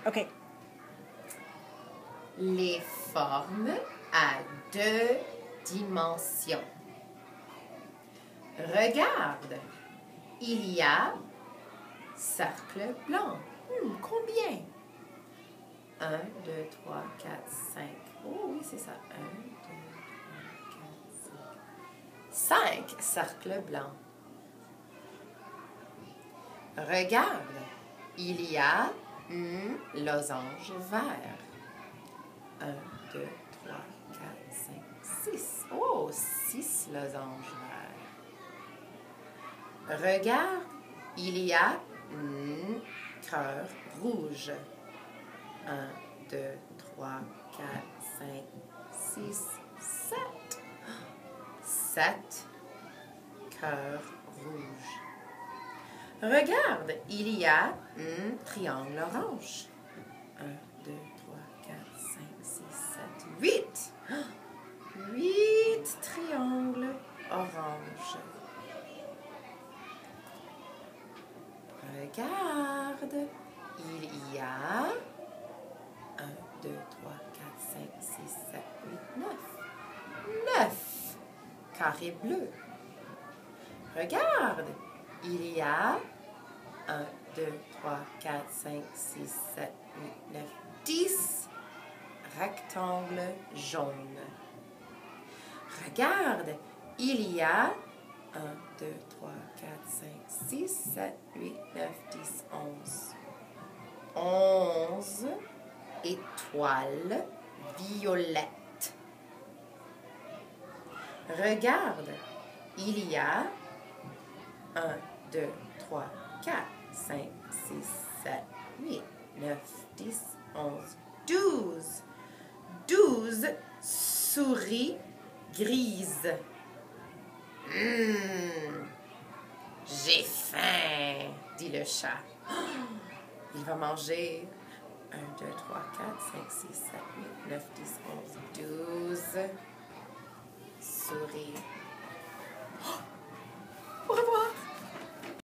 OK. Les formes à 2 dimensions. Regarde, il y a cercle blanc. Combien? 1, 2, 3, 4, 5. Oh oui, c'est ça. 1, 2, 3, 4, 5. 5 cercles blancs. Regarde, il y a un losange vert. 1, 2, 3, 4, 5, 6. Oh, 6 losanges verts. Regarde, il y a un cœur rouge. 1, 2, 3, 4, 5, 6, 7. 7 cœurs rouges. Regarde, il y a un triangle orange. 1, 2, 3, 4, 5, 6, 7, 8. 8 triangles oranges. Regarde, il y a 1, 2, 3, 4, 5, 6, 7, 8, 9. 9 carrés bleus. Regarde, il y a 1, 2, 3, 4, 5, 6, 7, 8, 9, 10 rectangles jaunes. Regarde, il y a 1, 2, 3, 4, 5, 6, 7, 8, 9, 10, 11. 11 étoiles violettes. Regarde, il y a 1, 2, 3, 4, 5, 6, 7, 8, 9, 10, 11, 12. 12 souris grises. J'ai faim, dit le chat. Il va manger 1, 2, 3, 4, 5, 6, 7, 8, 9, 10, 11, 12 souris